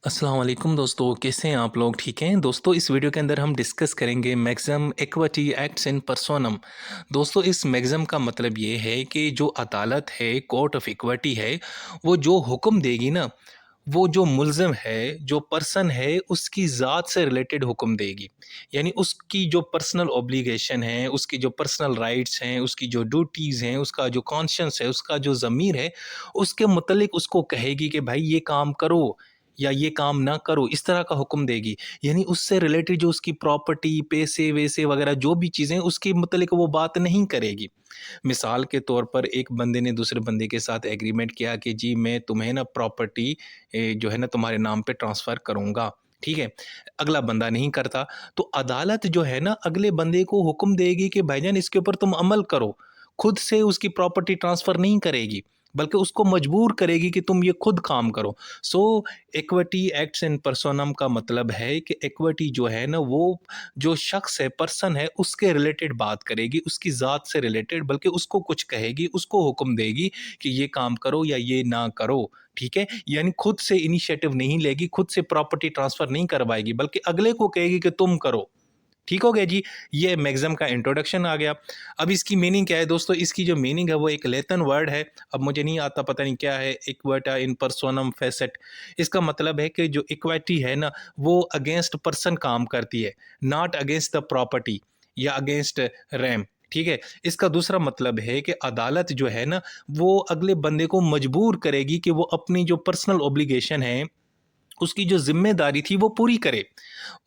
अस्सलाम वालेकुम दोस्तों, कैसे हैं आप लोग? ठीक हैं दोस्तों। इस वीडियो के अंदर हम डिस्कस करेंगे मैक्सिमम इक्विटी एक्ट्स इन पर्सोनम। दोस्तों, इस मैक्सिमम का मतलब ये है कि जो अदालत है, कोर्ट ऑफ इक्विटी है, वो जो हुक्म देगी ना, वो जो मुल्ज़िम है, जो पर्सन है, उसकी ज़ात से रिलेटेड हुक्म देगी। यानी उसकी जो पर्सनल ऑब्लिगेशन है, उसकी जो पर्सनल राइट्स हैं, उसकी जो ड्यूटीज़ हैं, उसका जो कॉन्शियस है, उसका जो ज़मीर है, उसके मुतल्लिक उसको कहेगी कि भाई ये काम करो या ये काम ना करो, इस तरह का हुक्म देगी। यानी उससे रिलेटेड जो उसकी प्रॉपर्टी, पैसे-वैसे वगैरह जो भी चीज़ें हैं, उसके मुतल्लिक वो बात नहीं करेगी। मिसाल के तौर पर एक बंदे ने दूसरे बंदे के साथ एग्रीमेंट किया कि जी मैं तुम्हें ना प्रॉपर्टी जो है ना तुम्हारे नाम पे ट्रांसफ़र करूँगा, ठीक है? अगला बंदा नहीं करता, तो अदालत जो है ना अगले बंदे को हुक्म देगी कि भाईजान इसके ऊपर तुम अमल करो। खुद से उसकी प्रॉपर्टी ट्रांसफ़र नहीं करेगी, बल्कि उसको मजबूर करेगी कि तुम ये खुद काम करो। सो इक्विटी एक्ट्स इन पर्सोनम का मतलब है कि इक्विटी जो है ना वो जो शख्स है, पर्सन है, उसके रिलेटेड बात करेगी, उसकी ज़ात से रिलेटेड, बल्कि उसको कुछ कहेगी, उसको हुक्म देगी कि ये काम करो या ये ना करो, ठीक है? यानी खुद से इनिशिएटिव नहीं लेगी, खुद से प्रॉपर्टी ट्रांसफ़र नहीं करवाएगी, बल्कि अगले को कहेगी कि तुम करो। ठीक हो गया जी। ये मैक्सिम का इंट्रोडक्शन आ गया। अब इसकी मीनिंग क्या है दोस्तों? इसकी जो मीनिंग है वो एक लैटिन वर्ड है। अब मुझे नहीं आता, पता नहीं क्या है, इक्विटा इन पर्सोनम फेसेट। इसका मतलब है कि जो इक्विटी है ना, वो अगेंस्ट पर्सन काम करती है, नॉट अगेंस्ट द प्रॉपर्टी या अगेंस्ट रैम। ठीक है? इसका दूसरा मतलब है कि अदालत जो है ना, वो अगले बंदे को मजबूर करेगी कि वो अपनी जो पर्सनल ऑब्लिगेशन है, उसकी जो ज़िम्मेदारी थी वो पूरी करे।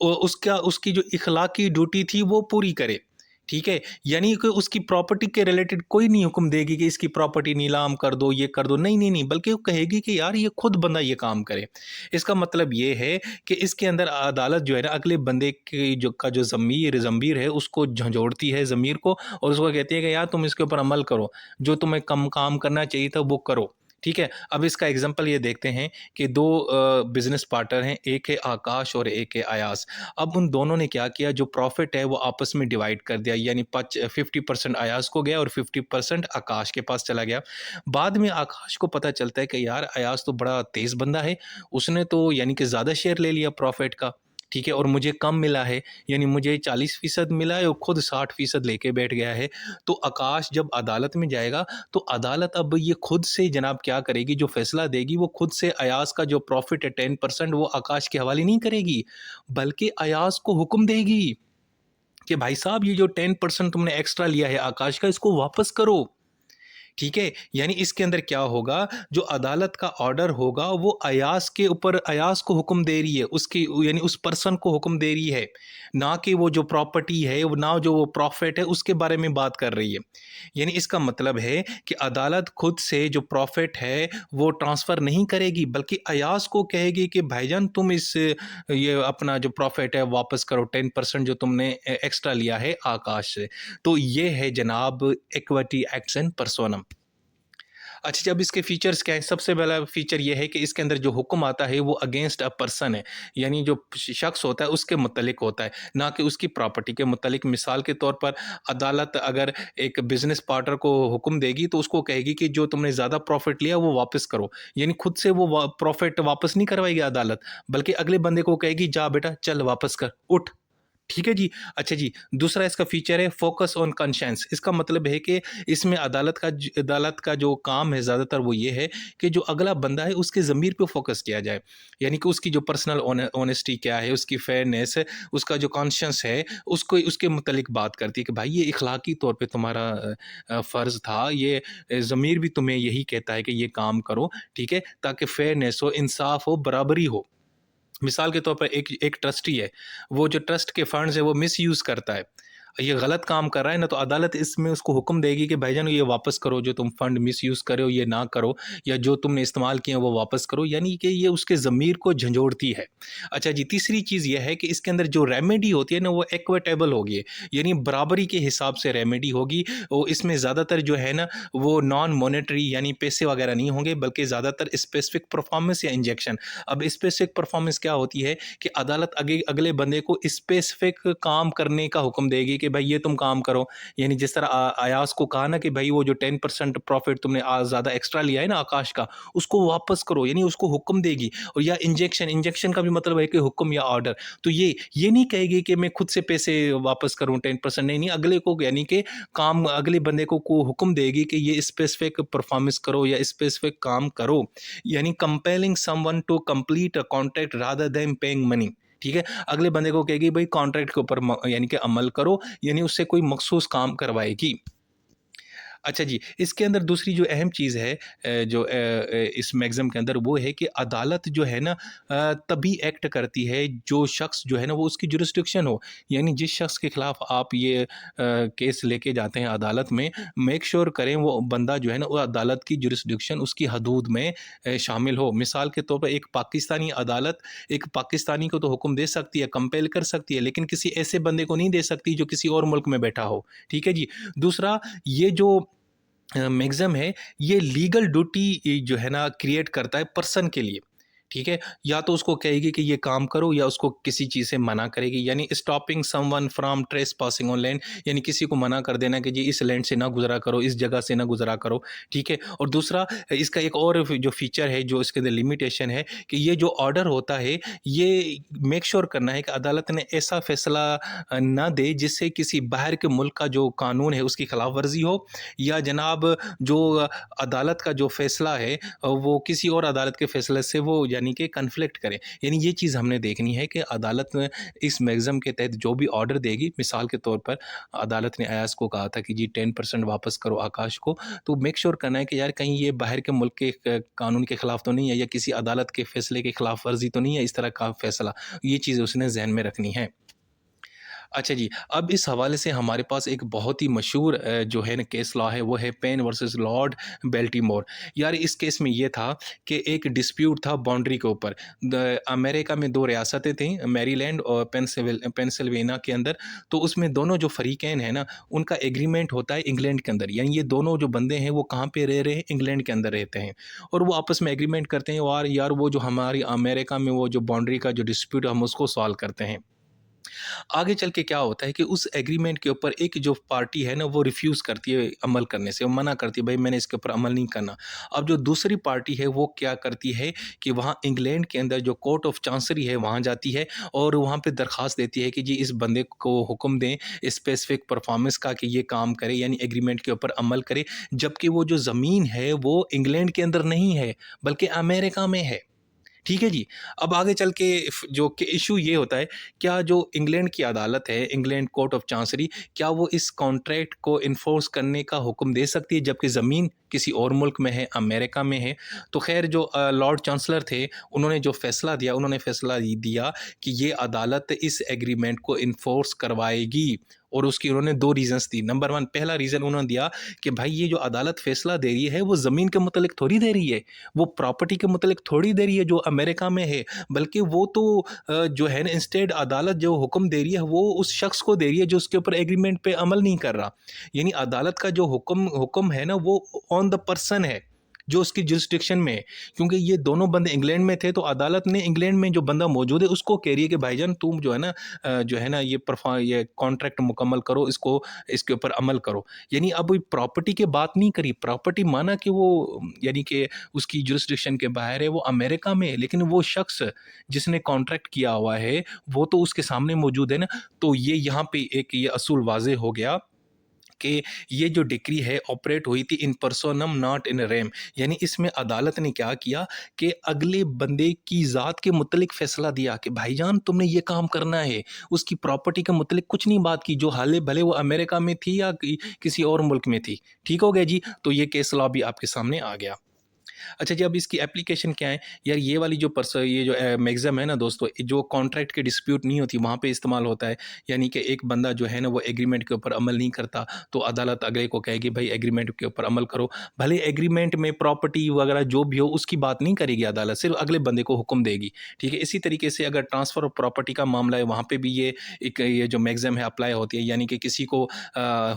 उसका उसकी जो इखलाकी ड्यूटी थी वो पूरी करे, ठीक है? यानी कि उसकी प्रॉपर्टी के रिलेटेड कोई नहीं हुक्म देगी कि इसकी प्रॉपर्टी नीलाम कर दो, ये कर दो, नहीं, नहीं, नहीं, बल्कि वो कहेगी कि यार ये खुद बंदा ये काम करे। इसका मतलब ये है कि इसके अंदर अदालत जो है ना अगले बंदे की जो ज़मीर है उसको झंझोड़ती है, ज़मीर को, और उसको कहती है कि यार तुम इसके ऊपर अमल करो, जो तुम्हें कम काम करना चाहिए था वो करो, ठीक है? अब इसका एग्ज़ाम्पल ये देखते हैं कि 2 बिज़नेस पार्टनर हैं, एक है आकाश और एक है अयास। अब उन दोनों ने क्या किया, जो प्रॉफ़िट है वो आपस में डिवाइड कर दिया, यानी 50% अयास को गया और 50% आकाश के पास चला गया। बाद में आकाश को पता चलता है कि यार अयास तो बड़ा तेज़ बंदा है, उसने तो यानी कि ज़्यादा शेयर ले लिया प्रॉफ़िट का, ठीक है? और मुझे कम मिला है, यानी मुझे 40% मिला है और खुद 60% लेके बैठ गया है। तो आकाश जब अदालत में जाएगा, तो अदालत अब ये खुद से जनाब क्या करेगी, जो फ़ैसला देगी वो खुद से अयास का जो प्रॉफ़िट है 10% वो आकाश के हवाले नहीं करेगी, बल्कि अयास को हुक्म देगी कि भाई साहब ये जो 10% तुमने एक्स्ट्रा लिया है आकाश का, इसको वापस करो। ठीक है? यानी इसके अंदर क्या होगा, जो अदालत का ऑर्डर होगा वो अयास के ऊपर, अयास को हुक्म दे रही है, उसकी यानी उस पर्सन को हुक्म दे रही है, ना कि वो जो प्रॉपर्टी है, वो ना जो वो प्रॉफ़िट है उसके बारे में बात कर रही है। यानी इसका मतलब है कि अदालत खुद से जो प्रॉफ़िट है वो ट्रांसफ़र नहीं करेगी, बल्कि अयास को कहेगी कि भाईजान तुम ये अपना जो प्रॉफ़िट है वापस करो, 10% जो तुमने एक्स्ट्रा लिया है आकाश से। तो ये है जनाब इक्विटी एक्ट्स इन पर्सोनम। अच्छा, जब इसके फीचर्स क्या हैं? सबसे पहला फीचर ये है कि इसके अंदर जो हुक्म आता है वो अगेंस्ट अ पर्सन है, यानी जो शख्स होता है उसके मुतलिक होता है, ना कि उसकी प्रॉपर्टी के मुतलिक। मिसाल के तौर पर अदालत अगर एक बिजनेस पार्टनर को हुक्म देगी तो उसको कहेगी कि जो तुमने ज़्यादा प्रॉफिट लिया वो वापस करो, यानी खुद से वो प्रॉफिट वापस नहीं करवाएगी अदालत, बल्कि अगले बंदे को कहेगी जा बेटा चल वापस कर, उठ। ठीक है जी। अच्छा जी, दूसरा इसका फीचर है फ़ोकस ऑन कंशेंस। इसका मतलब है कि इसमें अदालत का जो काम है ज़्यादातर वो ये है कि जो अगला बंदा है उसके ज़मीर पे फ़ोकस किया जाए। यानी कि उसकी जो पर्सनल ऑनेस्टी क्या है, उसकी फेयरनेस है, उसका जो कॉन्शियस है, उसको उसके मुतल्लिक बात करती है कि भाई ये इखलाकी तौर पे तुम्हारा फ़र्ज़ था, ये ज़मीर भी तुम्हें यही कहता है कि ये काम करो, ठीक है? ताकि फेयरनेस हो, इंसाफ़ हो, बराबरी हो। मिसाल के तौर पर एक एक ट्रस्टी है, वो जो ट्रस्ट के फंड्स है वो मिसयूज़ करता है, ये गलत काम कर रहा है ना, तो अदालत इसमें उसको हुक्म देगी कि भाईजान ये वापस करो, जो तुम फंड मिसयूज़ कर रहे हो ये ना करो, या जो तुमने इस्तेमाल किए हैं वो वापस करो, यानी कि ये उसके ज़मीर को झंझोड़ती है। अच्छा जी, तीसरी चीज़ ये है कि इसके अंदर जो रेमेडी होती है ना वो इक्विटेबल होगी, यानी बराबरी के हिसाब से रेमेडी होगी। वो इसमें ज़्यादातर जो है ना वो नॉन मॉनेटरी यानी पैसे वगैरह नहीं होंगे, बल्कि ज़्यादातर स्पेसिफिक परफॉर्मेंस या इंजेक्शन। अब स्पेसिफिक परफॉर्मेंस क्या होती है कि अदालत अगले बंदे को स्पेसिफिक काम करने का हुक्म देगी कि भाई ये तुम काम करो, यानी जिस तरह अयाज को कहा ना कि भाई वो जो 10% प्रॉफिट तुमने ज़्यादा एक्स्ट्रा लिया है ना आकाश का, उसको वापस करो, यानी उसको हुक्म देगी। और या इंजेक्शन, इंजेक्शन का भी मतलब है कि हुक्म या ऑर्डर। तो ये नहीं कहेगी कि मैं खुद से पैसे वापस करूँ 10%, नहीं, नहीं, अगले को यानी कि काम अगले बंदे को हुक्म देगी कि ये स्पेसिफिक परफॉर्मेंस करो या स्पेसिफिक काम करो, यानी compelling someone to complete a contract rather than paying money. ठीक है, अगले बंदे को कहेगी भाई कॉन्ट्रैक्ट के ऊपर यानी कि अमल करो, यानी उससे कोई मखसूस काम करवाएगी। अच्छा जी, इसके अंदर दूसरी जो अहम चीज़ है जो इस मैगज़म के अंदर वो है कि अदालत जो है ना तभी एक्ट करती है जो शख्स जो है ना वो उसकी जुरिस्डिक्शन हो। यानी जिस शख्स के खिलाफ आप ये केस लेके जाते हैं अदालत में, मेक श्योर करें वो बंदा जो है ना वो अदालत की जुरिस्डिक्शन उसकी हदूद में शामिल हो। मिसाल के तौर पर एक पाकिस्तानी अदालत एक पाकिस्तानी को तो हुक्म दे सकती है, कंपेल कर सकती है, लेकिन किसी ऐसे बंदे को नहीं दे सकती जो किसी और मुल्क में बैठा हो। ठीक है जी। दूसरा, ये जो मैक्सिम है, ये लीगल ड्यूटी जो है ना क्रिएट करता है पर्सन के लिए। ठीक है, या तो उसको कहेगी कि ये काम करो या उसको किसी चीज़ से मना करेगी, यानी stopping someone from trace passing on land, यानी किसी को मना कर देना कि जी इस लैंड से ना गुजरा करो, इस जगह से ना गुजरा करो। ठीक है, और दूसरा इसका एक और जो फीचर है जो इसके अंदर लिमिटेशन है कि ये जो ऑर्डर होता है ये मेक श्योर करना है कि अदालत ने ऐसा फैसला ना दे जिससे किसी बाहर के मुल्क का जो कानून है उसकी खिलाफ वर्जी हो, या जनाब जो अदालत का जो फ़ैसला है वो किसी और अदालत के फ़ैसले से वो यानी कि कन्फ्लिक्ट करे। यानी ये चीज़ हमने देखनी है कि अदालत में इस मैक्सिम के तहत जो भी ऑर्डर देगी, मिसाल के तौर पर अदालत ने अयाज़ को कहा था कि जी 10% वापस करो आकाश को, तो मेक श्योर करना है कि यार कहीं ये बाहर के मुल्क के कानून के ख़िलाफ़ तो नहीं है या किसी अदालत के फ़ैसले के खिलाफ वर्जी तो नहीं है इस तरह का फ़ैसला। ये चीज़ उसने ज़हन में रखनी है। अच्छा जी, अब इस हवाले से हमारे पास एक बहुत ही मशहूर जो है ना केस लॉ है, वो है पेन वर्सेस लॉर्ड बेल्टीमोर। यार इस केस में ये था कि एक डिस्प्यूट था बाउंड्री के ऊपर। अमेरिका में 2 रियासतें थीं, मैरीलैंड और पेंसिल्वेनिया के अंदर। तो उसमें दोनों जो फ़रीक़ैन हैं ना, उनका एग्रीमेंट होता है इंग्लैंड के अंदर। यानी ये दोनों जो बंदे हैं, वो कहाँ पे रह रहे हैं? इंग्लैंड के अंदर रहते हैं। और वो आपस में एग्रीमेंट करते हैं और यार वो जो हमारी अमेरिका में वो जो बाउंड्री का जो डिस्प्यूट है, हम उसको सॉल्व करते हैं। आगे चल के क्या होता है कि उस एग्रीमेंट के ऊपर एक जो पार्टी है ना वो रिफ्यूज़ करती है अमल करने से, वो मना करती है भाई मैंने इसके ऊपर अमल नहीं करना। अब जो दूसरी पार्टी है वो क्या करती है कि वहाँ इंग्लैंड के अंदर जो कोर्ट ऑफ चांसरी है वहाँ जाती है और वहाँ पे दरख्वास्त देती है कि जी इस बंदे को हुक्म दें स्पेसिफिक परफॉर्मेंस का कि ये काम करे, यानी एग्रीमेंट के ऊपर अमल करे, जबकि वो जो ज़मीन है वो इंग्लैंड के अंदर नहीं है बल्कि अमेरिका में है। ठीक है जी। अब आगे चल के जो कि इश्यू ये होता है, क्या जो इंग्लैंड की अदालत है, इंग्लैंड कोर्ट ऑफ चांसरी, क्या वो इस कॉन्ट्रैक्ट को इन्फोर्स करने का हुक्म दे सकती है जबकि ज़मीन किसी और मुल्क में है, अमेरिका में है? तो ख़ैर जो लॉर्ड चांसलर थे, उन्होंने जो फ़ैसला दिया, उन्होंने फ़ैसला ये दिया कि ये अदालत इस एग्रीमेंट को इन्फोर्स करवाएगी और उसकी उन्होंने 2 रीज़न्स दी। नंबर 1, पहला रीज़न उन्होंने दिया कि भाई ये जो अदालत फ़ैसला दे रही है, वो ज़मीन के मुतल्लिक थोड़ी दे रही है, वो प्रॉपर्टी के मुतल्लिक थोड़ी दे रही है जो अमेरिका में है, बल्कि वो तो जो है ना इंस्टेड अदालत जो हुक्म दे रही है वो उस शख्स को दे रही है जो उसके ऊपर एग्रीमेंट पे अमल नहीं कर रहा। यानी अदालत का जो हुक्म है ना वो ऑन द पर्सन है जो उसकी जुरिस्डिक्शन में है, क्योंकि ये दोनों बंदे इंग्लैंड में थे तो अदालत ने इंग्लैंड में जो बंदा मौजूद है उसको कह रही है कि भाईजान तुम जो है ना ये कॉन्ट्रैक्ट मुकम्मल करो, इसको इसके ऊपर अमल करो। यानी अब प्रॉपर्टी की बात नहीं करी, प्रॉपर्टी माना कि वो यानी कि उसकी जुरिस्डिक्शन के बाहर है, वो अमेरिका में है, लेकिन वो शख्स जिसने कॉन्ट्रैक्ट किया हुआ है वो तो उसके सामने मौजूद है ना। तो ये यहाँ पे एक ये असूल वाज़ेह हो गया कि ये जो डिक्री है ऑपरेट हुई थी इन पर्सोनम नॉट इन रेम। यानी इसमें अदालत ने क्या किया कि अगले बंदे की ज़ात के मुतलिक फ़ैसला दिया कि भाईजान तुमने ये काम करना है, उसकी प्रॉपर्टी के मुतलिक कुछ नहीं बात की जो हाले भले वो अमेरिका में थी या किसी और मुल्क में थी। ठीक हो गया जी। तो ये केस लॉ भी आपके सामने आ गया। अच्छा जी, अब इसकी एप्लीकेशन क्या है? यार ये वाली जो ये जो मैक्सिम है ना दोस्तों, जो कॉन्ट्रैक्ट की डिस्प्यूट नहीं होती वहाँ पे इस्तेमाल होता है। यानी कि एक बंदा जो है ना वो एग्रीमेंट के ऊपर अमल नहीं करता, तो अदालत अगले को कहेगी भाई एग्रीमेंट के ऊपर अमल करो। भले एग्रीमेंट में प्रॉपर्टी वगैरह जो भी हो उसकी बात नहीं करेगी अदालत, सिर्फ़ अगले बंदे को हुक्म देगी। ठीक है? इसी तरीके से अगर ट्रांसफ़र ऑफ प्रॉपर्टी का मामला है वहाँ पे भी ये जो मैक्सिम है अप्लाई होती है। यानी कि किसी को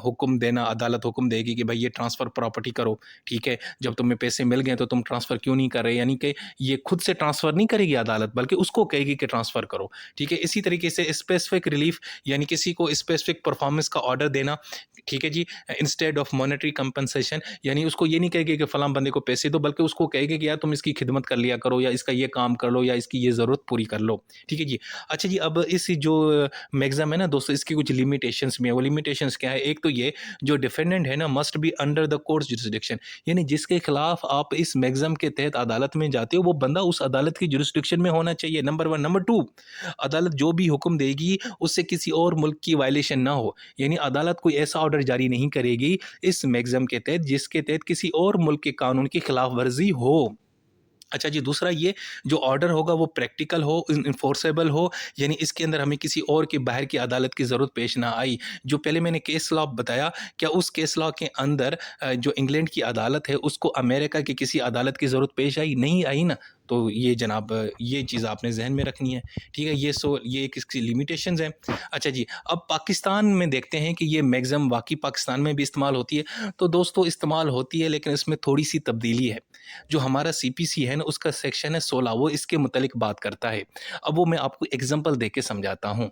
हुक्म देना, अदालत हुक्म देगी कि भाई ये ट्रांसफ़र प्रॉपर्टी करो। ठीक है? जब तुम्हें पैसे मिल गए तो तुम ट्रांसफ़र क्यों नहीं कर रहे, यानी कि ये खुद से ट्रांसफ़र नहीं करेगी अदालत, बल्कि उसको कहेगी कि ट्रांसफ़र करो, ठीक है। इसी तरीके से स्पेसिफिक रिलीफ, यानी किसी को स्पेसिफिक परफॉर्मेंस का ऑर्डर देना, ठीक है जी, इंस्टेड ऑफ मॉनेटरी कंपनसेशन, यानी उसको ये नहीं कहेगी कि फलां बंदे को पैसे दो, बल्कि उसको कहेगी कि यार तुम इसकी खिदमत कर लिया करो, या इसका ये काम कर लो, या इसकी ये ज़रूरत पूरी कर लो, ठीक है जी। अच्छा जी, अब इस जो मैक्सिम है ना दोस्तों, इसकी कुछ लिमिटेशंस भी है। वो लिमिटेशंस क्या है? एक तो ये, जो डिफेंडेंट है ना must be under the courts jurisdiction, यानी जिसके खिलाफ आप इस मैक्सिम के तहत अदालत में जाते हो, वो बंदा उस अदालत की जुरिसडिक्शन में होना चाहिए, नंबर 1। नंबर 2, अदालत जो भी हुक्म देगी उससे किसी और मुल्क की वायलेशन ना हो, यानी अदालत कोई ऐसा ऑर्डर जारी नहीं करेगी इस मैक्सिम के तहत जिसके तहत किसी और मुल्क के कानून की खिलाफ वर्जी हो। अच्छा जी, दूसरा ये, जो ऑर्डर होगा वो प्रैक्टिकल हो, इन्फोर्सेबल हो, यानी इसके अंदर हमें किसी और की बाहर की अदालत की ज़रूरत पेश ना आई। जो पहले मैंने केस लॉ बताया, क्या उस केस लॉ के अंदर जो इंग्लैंड की अदालत है उसको अमेरिका की किसी अदालत की ज़रूरत पेश आई? नहीं आई ना। तो ये जनाब, ये चीज़ आपने ज़हन में रखनी है, ठीक है। ये एक इसकी लिमिटेशंस हैं। अच्छा जी, अब पाकिस्तान में देखते हैं कि ये मैक्सिम वाक़ई पाकिस्तान में भी इस्तेमाल होती है। तो दोस्तों इस्तेमाल होती है, लेकिन इसमें थोड़ी-सी तब्दीली है। जो हमारा सीपीसी है ना, उसका सेक्शन है 16, वो इसके मुतालिक बात करता है। अब वो मैं आपको एग्ज़ाम्पल दे के समझाता हूँ।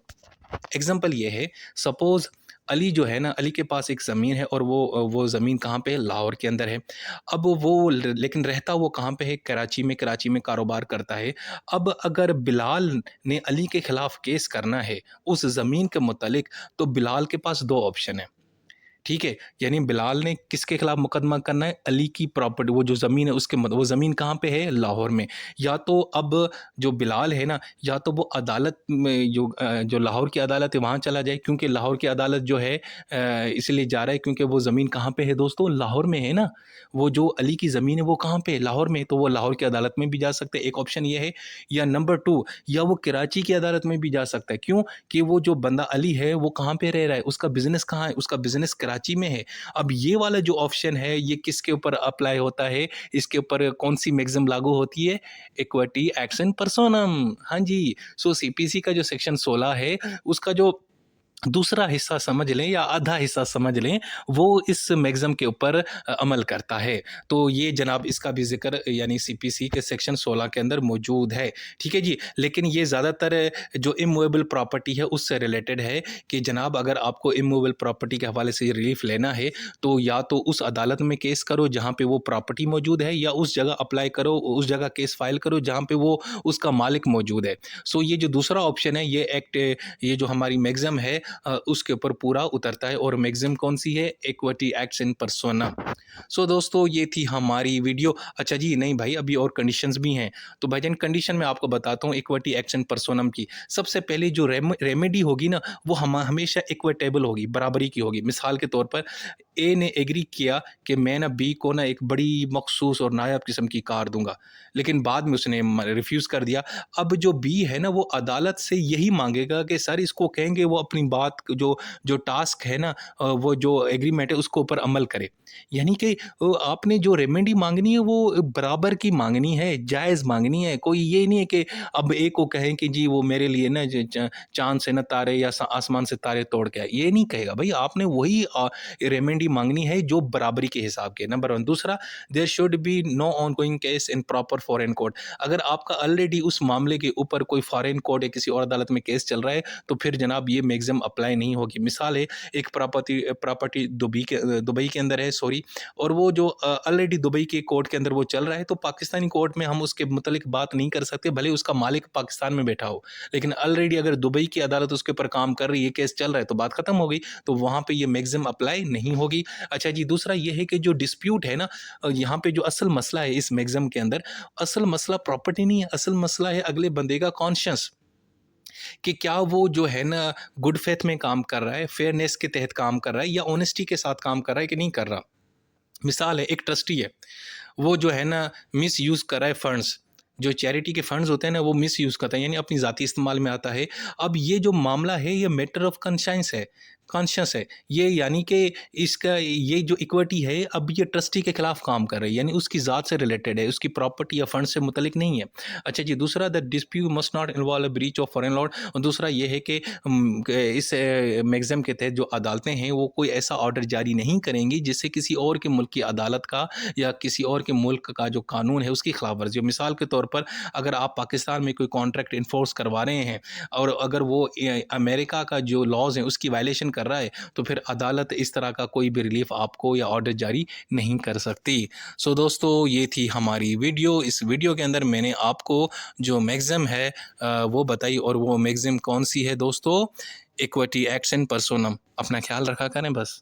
एग्ज़ाम्पल ये है, सपोज़ अली जो है ना, अली के पास एक ज़मीन है, और वो ज़मीन कहाँ पे है? लाहौर के अंदर है। अब वो लेकिन रहता वो कहाँ पे है? कराची में कारोबार करता है। अब अगर बिलाल ने अली के ख़िलाफ़ केस करना है उस ज़मीन के मुतालिक, तो बिलाल के पास 2 ऑप्शन है। ठीक है? यानी बिलाल ने किसके खिलाफ मुकदमा करना है? अली की प्रॉपर्टी, वो जो ज़मीन है उसके वो ज़मीन कहाँ पे है? लाहौर में। या तो अब जो बिलाल है ना, या तो वो अदालत में जो लाहौर की अदालत है वहाँ चला जाए, क्योंकि लाहौर की अदालत जो है इसलिए जा रहा है क्योंकि वो ज़मीन कहाँ पे है दोस्तों? लाहौर में है ना। वो जो अली की ज़मीन है वो कहाँ पे है? लाहौर में। तो वो लाहौर की अदालत में भी जा सकते हैं, एक ऑप्शन ये है। या नंबर 2, या वो कराची की अदालत में भी जा सकता है। क्यों? कि वो जो बंदा अली है वो कहाँ पे रह रहा है? उसका बिज़नेस कहाँ है? उसका बिज़नेस कराची में है। अब ये वाला जो ऑप्शन है ये किसके ऊपर अप्लाई होता है? इसके ऊपर कौन-सी मैक्सिम लागू होती है? Equity action personam. हाँ जी। सो सीपीसी का जो सेक्शन 16 है उसका जो दूसरा हिस्सा समझ लें या आधा हिस्सा समझ लें, वो इस मैक्सिम के ऊपर अमल करता है। तो ये जनाब इसका भी ज़िक्र यानी सीपीसी के सेक्शन 16 के अंदर मौजूद है, ठीक है जी। लेकिन ये ज़्यादातर जो इमूवेबल प्रॉपर्टी है उससे रिलेटेड है कि जनाब अगर आपको इमूवेबल प्रॉपर्टी के हवाले से रिलीफ़ लेना है, तो या तो उस अदालत में केस करो जहाँ पे वो प्रॉपर्टी मौजूद है, या उस जगह अप्लाई करो, उस जगह केस फ़ाइल करो जहाँ पे वो उसका मालिक मौजूद है। सो ये जो दूसरा ऑप्शन है, ये जो हमारी मैक्सिम है उसके ऊपर पूरा उतरता है। और मैक्सिम कौन सी है? Equity acts in persona. So दोस्तों ये थी हमारी वीडियो। अच्छा जी, नहीं भाई, अभी और कंडीशंस भी हैं। तो भाईजान कंडीशन मैं आपको बताता हूँ इक्विटी एक्ट्स इन पर्सोनम की। सबसे पहले जो रेमेडी होगी ना, वो हमेशा इक्विटेबल होगी, बराबरी की होगी। मिसाल के तौर पर ए ने एग्री किया कि मैं ना बी को ना एक बड़ी मखसूस और नायाब किस्म की कार दूंगा, लेकिन बाद में उसने रिफ्यूज़ कर दिया। अब जो बी है ना, वो अदालत से यही मांगेगा कि सर, इसको कहेंगे वो अपनी बात जो जो टास्क है ना, वो जो एग्रीमेंट है उसको ऊपर अमल करे। यानी कि आपने जो रेमेडी मांगनी है वो बराबर की मांगनी है, जायज़ मांगनी है। कोई ये नहीं है कि अब ए को कहें कि जी वो मेरे लिए ना चाँद से ना तारे या आसमान से तारे तोड़ के आए, ये नहीं कहेगा भाई। आपने वही रेमेडी मांगनी है जो बराबरी के हिसाब के। नंबर 1। दूसरा, there should be no ongoing case in proper foreign court. अगर आपका ऑलरेडी उस मामले के ऊपर कोई फॉरेन कोर्ट या किसी और अदालत में केस चल रहा है, तो फिर जनाब ये मैक्सिम अप्लाई नहीं होगी। मिसाल है, एक प्रॉपर्टी दुबई के अंदर है, सॉरी, और वो जो ऑलरेडी दुबई के कोर्ट के अंदर वो चल रहा है, तो पाकिस्तानी कोर्ट में हम उसके मुतालिक बात नहीं कर सकते, भले उसका मालिक पाकिस्तान में बैठा हो। लेकिन ऑलरेडी अगर दुबई की अदालत उसके ऊपर काम कर रही है, केस चल रहा है, तो बात खत्म हो गई, तो वहाँ पे ये मैक्सिम अप्लाई नहीं होगी। अच्छा जी, दूसरा ये है कि जो डिस्प्यूट है ना, यहाँ पे जो असल मसला है इस मैक्सिम के अंदर, असल मसला प्रॉपर्टी नहीं है, असल मसला है अगले बंदे का कॉन्शियस, कि क्या वो जो है ना गुड फेथ में काम कर रहा है, फेयरनेस के तहत काम कर रहा है, या ऑनेस्टी के साथ काम कर रहा है कि नहीं कर रहा। मिसाल है, एक ट्रस्टी है, वो जो है ना मिस यूज़ कर रहा है फंड्स, जो चैरिटी के फंड्स होते हैं ना, वो मिस यूज़ करता है, यानी अपनी ज़ाती इस्तेमाल में आता है। अब ये जो मामला है ये मैटर ऑफ कंसाइंस है। कॉन्शियस है। ये यानी कि इसका ये जो इक्विटी है अब ये ट्रस्टी के खिलाफ काम कर रही है, यानी उसकी ज़ात से रिलेटेड है, उसकी प्रॉपर्टी या फंड से मुतलिक नहीं है। अच्छा जी, दूसरा the dispute must not involve a breach of foreign law. और दूसरा ये है कि इस मैगज़म के तहत जो अदालतें हैं वो कोई ऐसा ऑर्डर जारी नहीं करेंगी जिससे किसी और के मुल्क की अदालत का या किसी और के मुल्क का जो कानून है उसकी खिलाफ वर्जी हो। मिसाल के तौर पर अगर आप पाकिस्तान में कोई कॉन्ट्रैक्ट इन्फोर्स करवा रहे हैं और अगर वो अमेरिका का जो लॉज हैं उसकी वायलेशन कर रहा है, तो फिर अदालत इस तरह का कोई भी रिलीफ आपको या ऑर्डर जारी नहीं कर सकती। सो दोस्तों, ये थी हमारी वीडियो। इस वीडियो के अंदर मैंने आपको जो मैगज़म है वो बताई, और वो मैगज़म कौन सी है दोस्तों? Equity acts in personam. अपना ख्याल रखा करें बस।